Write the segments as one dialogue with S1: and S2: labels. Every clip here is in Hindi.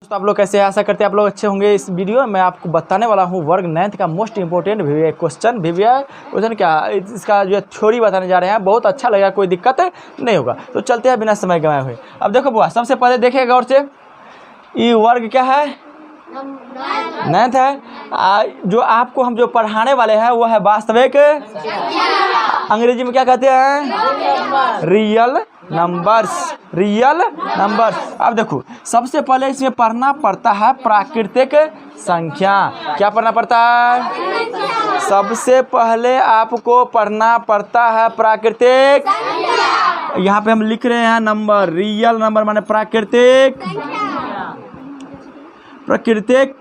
S1: तो आप लोग कैसे हैं? आशा करते हैं आप लोग अच्छे होंगे। इस वीडियो में मैं आपको बताने वाला हूँ वर्ग 9th का मोस्ट इंपॉर्टेंट क्वेश्चन क्वेश्चन क्या इसका जो थ्योरी बताने जा रहे हैं। बहुत अच्छा लगेगा, कोई दिक्कत नहीं होगा। तो चलते हैं बिना समय गंवाए हुए। अब देखो बुआ, सबसे पहले देखिए गौर से, ये वर्ग क्या है? 9th है। जो आपको हम जो पढ़ाने वाले हैं वो है वास्तविक, अंग्रेजी में क्या कहते हैं? Real numbers. Real numbers. अब देखो, सबसे पहले इसमें पढ़ना पड़ता है प्राकृतिक संख्या। क्या पढ़ना पड़ता है? सबसे पहले आपको पढ़ना पड़ता है प्राकृतिक। यहाँ पे हम लिख रहे हैं नंबर, रियल नंबर माने प्राकृतिक। प्राकृतिक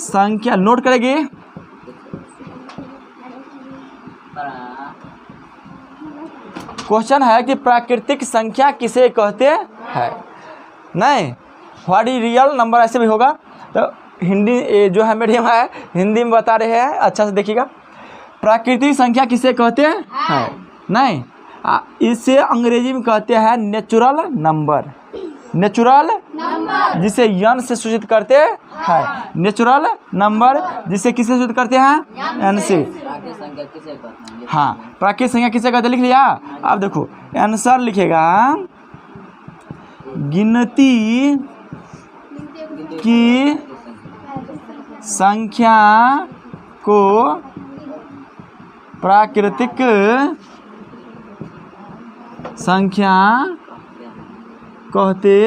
S1: संख्या नोट करेगी। क्वेश्चन है कि प्राकृतिक संख्या किसे कहते हैं? नहीं, व्हाट इज रियल नंबर, ऐसे भी होगा। तो हिंदी जो है मीडियम है, हिंदी में बता रहे हैं, अच्छा से देखिएगा। प्राकृतिक संख्या किसे कहते हैं? नहीं, इसे अंग्रेजी में कहते हैं नेचुरल नंबर। नेचुरल जिसे एन से सूचित करते हैं। नेचुरल नंबर जिसे किसे सूचित करते हैं? एन से। हाँ, प्राकृतिक संख्या किसे कहते हैं? लिख लिया। अब देखो आंसर लिखेगा, गिनती की संख्या को प्राकृतिक संख्या कहते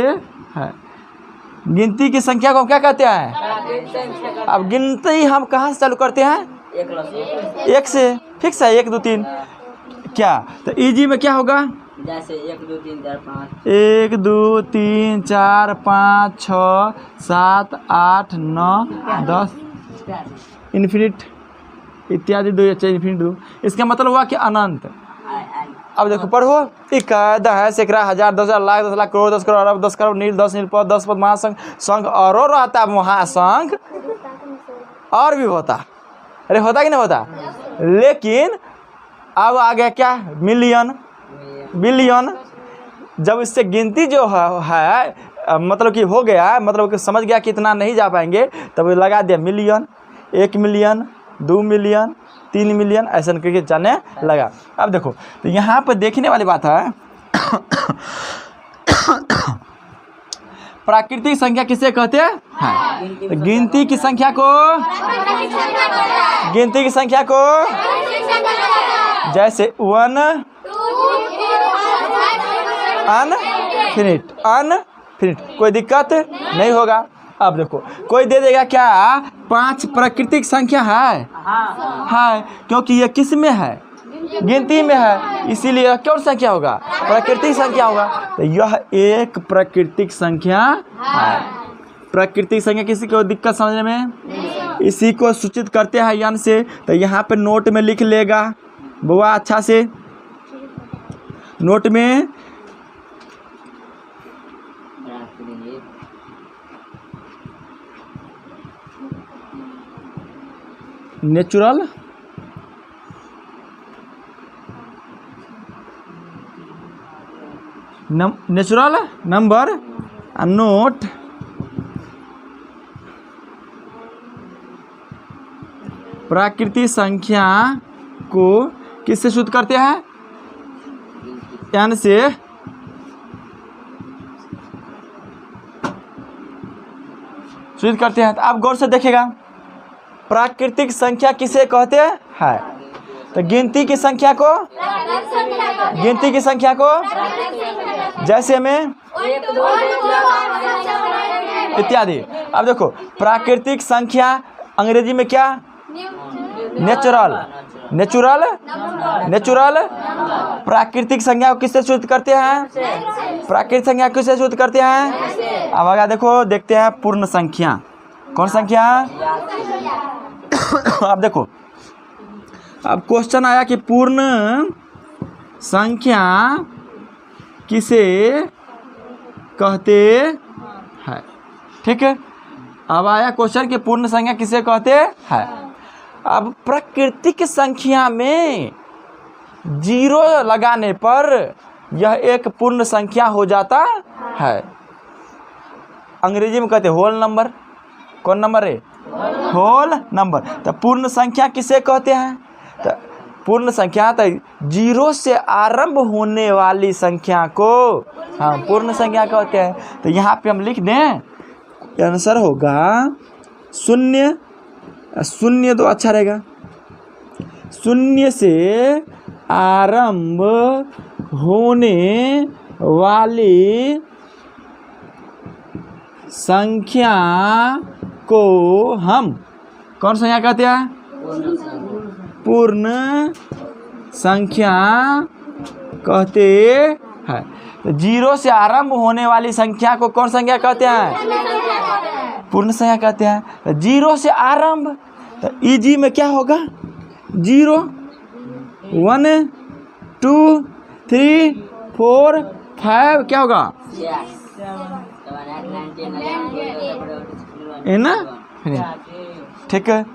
S1: हैं। गिनती की संख्या को क्या कहते हैं? अब गिनती हम कहाँ से चालू करते हैं? एक से। फिक्स है 1 2 3। क्या तो इजी में क्या होगा?
S2: जैसे 1 2 3 4 5
S1: 1 2 3 4 5 6 7 8 9 10 इन्फिनिट इत्यादि 2 इन्फिनिट 2। इसका मतलब हुआ कि अनंत। अब देखो पढ़ो, 1 10 1 1000 10,000 लाख 10 लाख करोड़ 10 करोड़ अरब 10 करोड़ नील 10 नील पद 10 पद महासंघ संघ और रहता महासंघ और भी होता। अरे होता कि नहीं होता? लेकिन अब आ गया क्या? Million, billion. जब इससे गिनती जो है मतलब कि हो गया, मतलब कि समझ गया कि इतना नहीं जा पाएंगे, तब लगा दिया मिलियन, 1 मिलियन 2 मिलियन 3 मिलियन, ऐसा करके जाने लगा। अब देखो, तो यहाँ पर देखने वाली बात है प्राकृतिक संख्या किसे कहते हैं? तो गिनती की संख्या को, गिनती की संख्या को जैसे 1 अनफिनिट, अनफिनिट, कोई दिक्कत नहीं होगा। अब देखो, कोई दे देगा क्या? 5 प्राकृतिक संख्या है। क्योंकि ये किस में है? गिनती में है, इसीलिए कौन संख्या होगा? प्राकृतिक संख्या होगा। तो यह एक प्राकृतिक संख्या है। प्राकृतिक संख्या किसी को दिक्कत समझने में? इसी को सूचित करते हैं यान से। तो यहाँ पे नोट में लिख लेगा बुआ, अच्छा से नोट में। नेचुरल नेचुरल नंबर नोट प्राकृतिक संख्या को किससे शुद्ध करते हैं? एन से। शुद्ध करते हैं। तो आप गौर से देखिएगा, प्राकृतिक संख्या किसे कहते हैं? तो गिनती की संख्या को, गिनती की संख्या को जैसे में इत्यादि। अब देखो, प्राकृतिक संख्या अंग्रेजी में क्या? Natural, natural, natural. प्राकृतिक संख्या को किससे शुद्ध करते हैं? प्राकृतिक संख्या किससे शुद्ध करते हैं? अब आगे देखो, देखते हैं पूर्ण संख्या। कौन संख्या? अब देखो, अब क्वेश्चन आया कि पूर्ण संख्या किसे कहते हैं। ठीक है, अब आया क्वेश्चन कि पूर्ण संख्या किसे कहते हैं। अब प्राकृतिक संख्या में 0 लगाने पर यह एक पूर्ण संख्या हो जाता है। अंग्रेजी में कहते हैं होल नंबर। कौन नंबर है? Whole number. तो पूर्ण संख्या किसे कहते हैं? तो पूर्ण संख्या तो जीरो से आरंभ होने वाली संख्या को हम पूर्ण संख्या कहते हैं। तो यहाँ पे हम लिख दें, आंसर होगा शून्य। शून्य तो अच्छा रहेगा। शून्य से आरंभ होने वाली संख्या को हम कौन संख्या कहते हैं? पूर्ण संख्या कहते हैं। तो जीरो से आरंभ होने वाली संख्या को कौन संख्या कहते हैं? पूर्ण संख्या कहते हैं। तो जीरो से आरंभ, तो इजी में क्या होगा? 0 1 2 3 4 5 क्या होगा? है ना? ठीक है।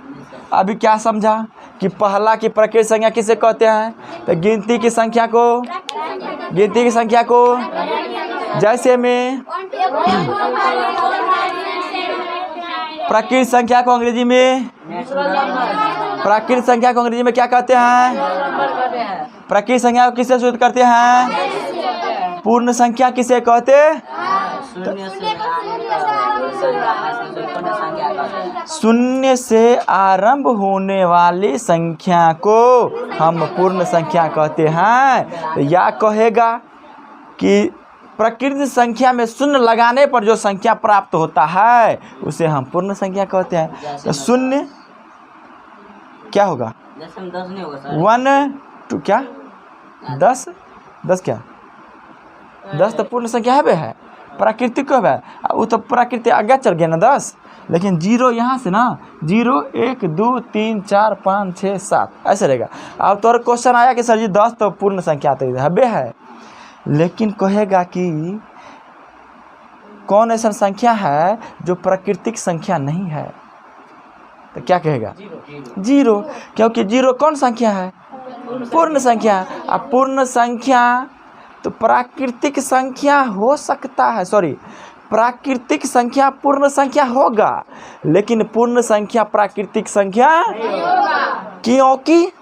S1: अभी क्या समझा कि पहला की प्रकृत संख्या किसे कहते हैं? तो गिनती की संख्या को जैसे में प्रकृत संख्या को अंग्रेजी में क्या कहते हैं? प्रकृत संख्या को किससे शुरू करते हैं? पूर्ण संख्या किसे कहते? शून्य से आरंभ होने वाली संख्या को हम पूर्ण संख्या कहते हैं। तो यह कहेगा कि प्रकृत संख्या में शून्य लगाने पर जो संख्या प्राप्त होता है उसे हम पूर्ण संख्या कहते हैं। तो शून्य क्या होगा? 1 2 क्या 10 क्या 10 तो पूर्ण संख्या है प्राकृतिक को है। वो तो प्राकृतिक आगे चल गया ना 10, लेकिन 0 यहाँ से ना 0 1 2 3 4 5 6 7 ऐसे रहेगा। अब तो क्वेश्चन आया कि सर जी 10 तो पूर्ण संख्या तो हबे है, लेकिन कहेगा कि कौन ऐसा संख्या है जो प्राकृतिक संख्या नहीं है? तो क्या कहेगा? 0, क्योंकि 0 कौन संख्या है? पूर्ण संख्या। अब पूर्ण संख्या तो प्राकृतिक संख्या हो सकता है, प्राकृतिक संख्या पूर्ण संख्या होगा, लेकिन पूर्ण संख्या प्राकृतिक संख्या नहीं होगा, क्योंकि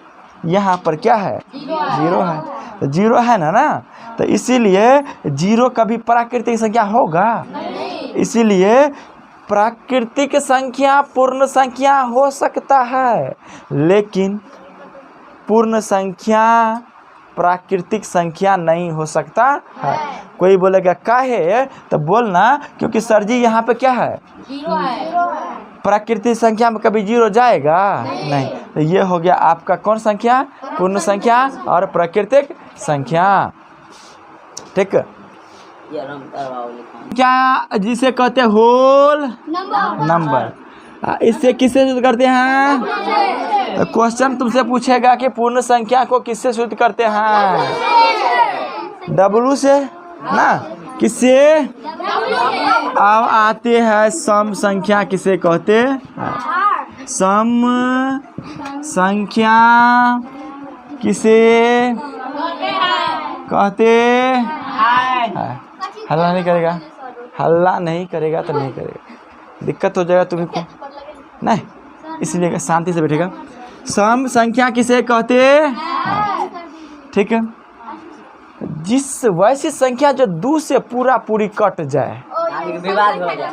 S1: यहाँ पर क्या है? 0 है। तो 0 है ना तो इसीलिए 0 कभी प्राकृतिक संख्या होगा नहीं। इसीलिए प्राकृतिक संख्या पूर्ण संख्या हो सकता है, लेकिन पूर्ण संख्या प्राकृतिक संख्या नहीं हो सकता है। कोई बोलेगा काहे? तो बोलना क्योंकि सर जी यहाँ पे क्या है?
S3: 0 है।
S1: प्राकृतिक संख्या में कभी 0 जाएगा नहीं। तो ये हो गया आपका कौन संख्या? पूर्ण संख्या और प्राकृतिक संख्या। ठीक, क्या जिसे कहते हैं होल नंबर। इससे किससे शुद्ध करते हैं? तो क्वेश्चन तुमसे पूछेगा कि पूर्ण संख्या को किससे शुद्ध करते हैं? W से ना, किससे? अब आते हैं सम संख्या किसे कहते हैं? सम संख्या किसे कहते हैं? हल्ला नहीं करेगा, हल्ला नहीं करेगा तो नहीं करेगा, दिक्कत हो जाएगा तुम्हें को नहीं, इसलिए शांति से बैठेगा। सम संख्या किसे कहते हैं? ठीक है, जिस वैसी संख्या जो 2 से पूरी कट जाए
S2: विवाद हो जाए,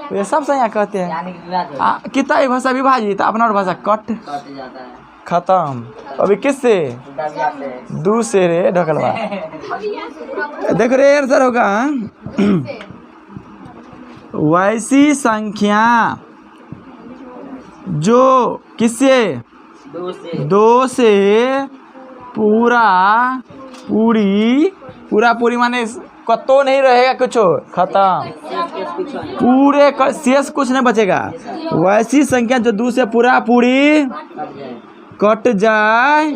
S1: तो ये सब संख्या कहते हैं।
S2: यानी कि विवाद हो
S1: कितना भाषा विभाजित, अपना भाषा कट
S2: जाता है,
S1: खत्म। अभी किससे?
S2: दबिया से।
S1: 2 से रे ढकलवा। देखो रे आंसर होगा वैसी संख्या जो किससे? 2 से पूरी माने कतो नहीं रहेगा, कुछ खत्म, पूरे शेष कुछ नहीं बचेगा। वैसी संख्या जो 2 से पूरी कट जाए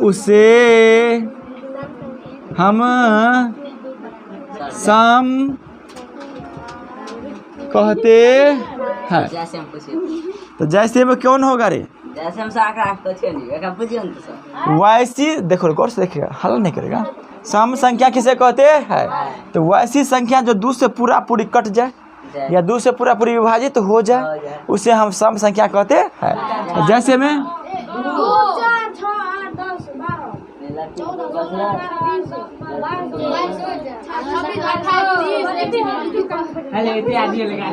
S1: उसे हम सम कहते हैं। तो जैसे में कौन होगा रे?
S2: जैसे हम साका को छे नहीं का बुझियो न तो
S1: वैसी देखो गौर से देखिएगा, हल नहीं करेगा। सम संख्या किसे कहते हैं? तो वैसी संख्या जो 2 से पूरा पूरी कट जाए या 2 से पूरा पूरी विभाजित हो जाए उसे हम सम संख्या कहते हैं। जैसे में
S3: 2 4 6 8 10 12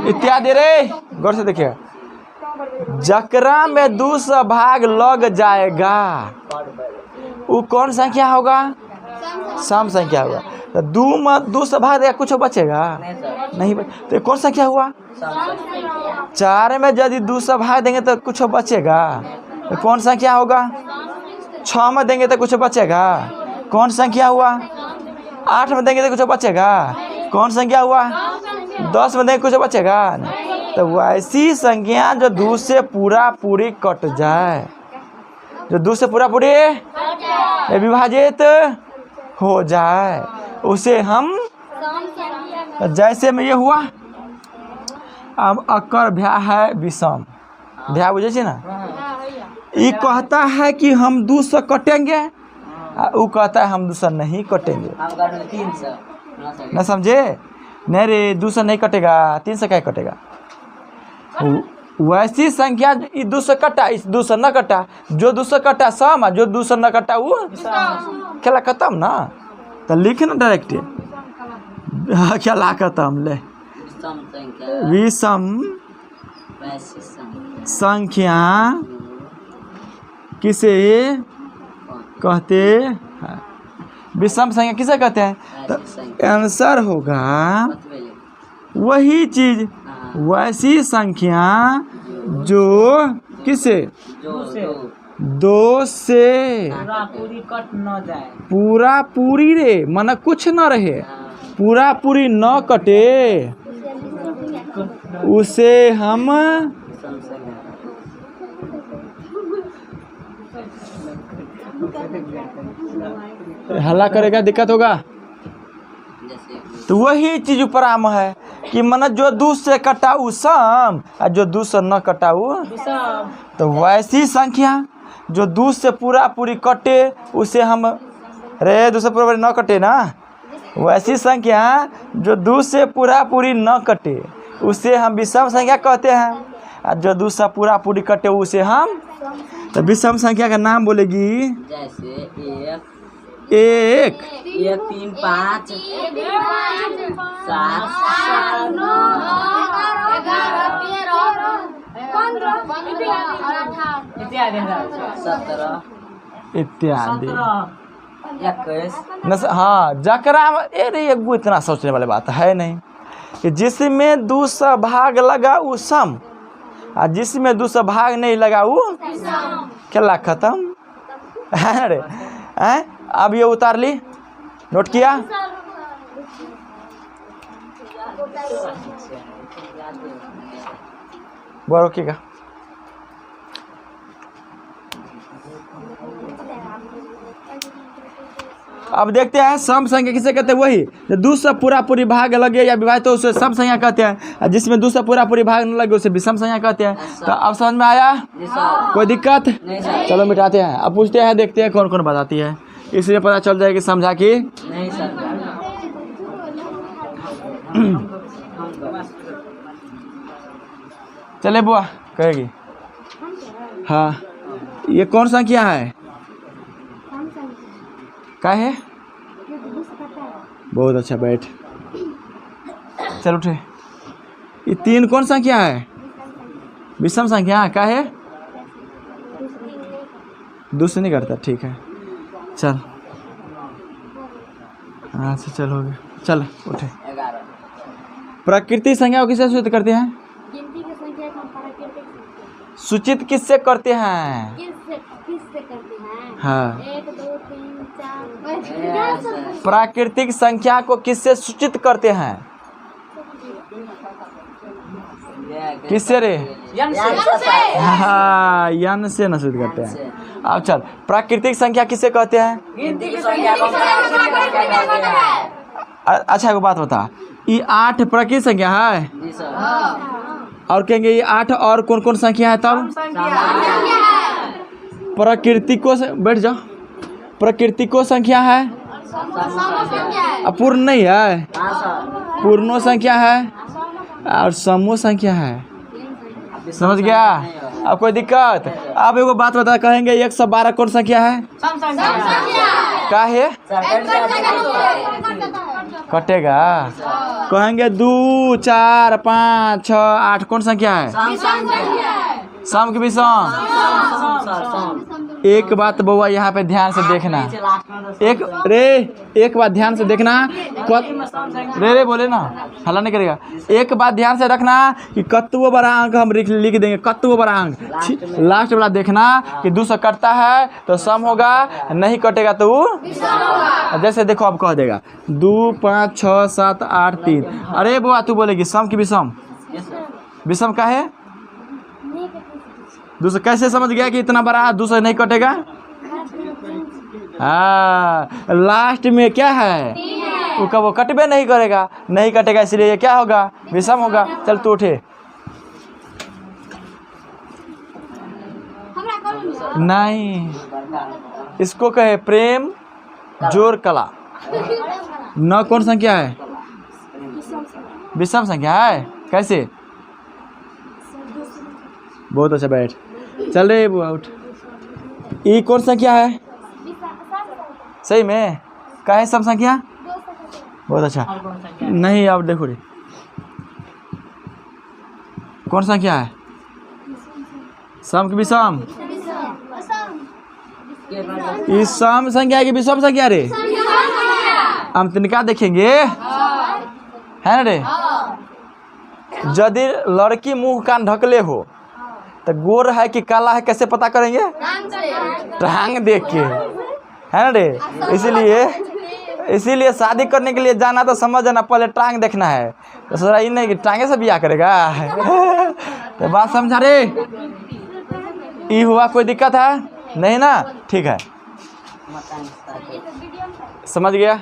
S1: इत्यादि रे। गौर से देखिए, जकरा में 2 से भाग लग जाएगा वो कौन संख्या होगा? सम संख्या होगा। तो 2 से भाग देगा कुछ बचेगा नहीं तो ये कौन संख्या हुआ? 4 में यदि 2 से भाग देंगे तो कुछ बचेगा, तो कौन संख्या होगा? 6 में देंगे तो कुछ बचेगा, कौन संख्या हुआ? 8 में देंगे तो कुछ बचेगा, कौन संख्या हुआ? 10 में देंगे कुछ बचेगा। तो वैसी संख्या जो 2 से पूरा पूरी कट जाए, जो 2 से पूरा पूरी विभाजित हो जाए उसे हम, जैसे में ये हुआ। अब अकर भ्या है विषम, भ्या बुझे छी ना? ये कहता है कि हम 2 से कटेंगे, वो कहता है हम 2 से नहीं कटेंगे।
S2: हम कर 300
S1: ना समझे? नहीं रे, 2 से नहीं कटेगा, 3 से क्या कटेगा? वैसी संख्या 2 से कटा, इस 2 से न कटा, जो 2 से कटा सम, जो 2 से न कटा वो खेला खत्म ना। तो लिखे ना डायरेक्ट खेला खत्म। ले
S2: सम संख्या
S1: विषम
S2: वैसी संख्या
S1: संख्या किसे कहते हैं? विषम संख्या किसे कहते हैं? तो आंसर होगा वही चीज, वैसी संख्या जो किसे? 2 से
S2: पूरी कट न जाए,
S1: पूरा पूरी रे माना कुछ न रहे, पूरा पूरी न कटे, उसे हम
S2: सम संख्या
S1: हल्ला करेगा दिक्कत होगा।
S2: जैसे
S1: तो वही चीज ऊपर आम है कि मन जो 2 से कटाऊ सम और जो 2 से न कटाऊ। तो वैसी संख्या जो 2 से पूरा पूरी कटे उसे हम, रे 2 से पूरा पूरी न कटे ना, वैसी संख्या जो 2 से पूरा पूरी न कटे उसे हम विषम संख्या कहते हैं, और जो 2 से पूरा पूरी कटे उसे हम। तो विषम संख्या का नाम बोलेगी
S2: जैसे
S1: 1
S2: 1 3 5 7 17
S1: इत्यादि।
S2: 21
S1: हाँ, जकरा में अरे एगो इतना सोचने वाली बात है नहीं कि जिसमें 2 से भाग लगा वो सम, और जिसमें 2 से भाग नहीं लगा वो खेला खत्म है रे। हैं? अब ये उतार ली, नोट किया? वो रोकेगा। अब देखते हैं सम संख्या किसे कहते हैं? वही जो 2 से पूरा पूरी भाग लगे या विभाजित तो उसे सम संख्या कहते हैं, और जिसमें 2 से पूरा पूरी भाग न लगे उसे विषम संख्या कहते हैं। तो अब समझ में आया? कोई दिक्कत? चलो मिटाते हैं। अब पूछते हैं, देखते हैं कौन कौन बताती है, इसलिए पता चल जाएगी समझा कि
S2: नहीं सर।
S1: चले बुआ कहेगी। हाँ, ये कौन संख्या है? क्या है? बहुत अच्छा, बैठ। चल उठे। ये 3 कौन संख्या है? विषम संख्या। क्या है? 2 से नहीं करता, ठीक है चल। अच्छा चल हो गया, चल उठे।
S2: 11
S1: प्राकृतिक संख्या को किससे सूचित करते हैं?
S3: गिनती की संख्या को हम प्राकृतिक
S1: सूचित किससे करते हैं?
S3: किससे करते हैं?
S1: हाँ,
S3: 1 2 3 4
S1: प्राकृतिक संख्या को किससे सूचित करते हैं? किससे रे? हाँ, यन से न सूचित करते हैं। अब चल, प्राकृतिक संख्या किससे कहते हैं?
S2: गिनती की संख्या को
S1: अच्छा एक बात बता, ये 8 प्राकृतिक संख्या है
S2: जी सर।
S1: और कहेंगे ये 8 और कौन कौन संख्या है? तब प्राकृतिको बैठ जाओ। प्राकृतिको संख्या है, अपूर्ण नहीं है,
S2: हाँ सर।
S1: पूर्णो संख्या है और समूह संख्या है। समझ गया? अब कोई दिक्कत? आप एगो बात बता, कहेंगे 112 कौन संख्या है? का है? कटेगा। कहेंगे 2 4 5 6 8 कौन संख्या है? सम की विषम। एक बात बउआ यहाँ पे ध्यान से देखना, एक बात ध्यान से देखना, रे बोले ना, हल्ला नहीं करेगा। एक बात ध्यान से रखना कि कत्वो बड़ा अंक हम लिख देंगे, कत्वो बड़ा अंक। लास्ट वाला देखना कि 2 से कटता है तो सम होगा, नहीं कटेगा तो जैसे देखो अब कह देगा 2 5 6 7 8 3। अरे बुआ तू बोलेगी सम की विषम, विषम का है? दूसरा कैसे समझ गया कि इतना बड़ा दूसरा नहीं कटेगा? हाँ, लास्ट में क्या है? वो कटबे नहीं करेगा, नहीं कटेगा, इसलिए ये क्या होगा? विषम होगा। चल तू उठे। नहीं, इसको कहे प्रेम जोर कला। 9 कौन संख्या है? विषम संख्या है। कैसे? बहुत अच्छा, बैठ। चल रे बुआ उठ। ई कौन संख्या है? सही में का है सम संख्या? बहुत अच्छा। नहीं अब देखो रे, कौन संख्या है? सम की विषम? ई सम संख्या की विषम संख्या रे? हम तिनका देखेंगे है ना रे। यदि लड़की मुंह कान ढकले हो तो गोर है कि काला है कैसे पता करेंगे? टांग देख के, है ना रे। इसीलिए शादी करने के लिए जाना तो समझ जाना, पहले टांग देखना है। तो सोचा ये नहीं कि टांगे से बियाह करेगा। तो बात समझा रे? ई हुआ, कोई दिक्कत है नहीं ना? ठीक है, समझ गया?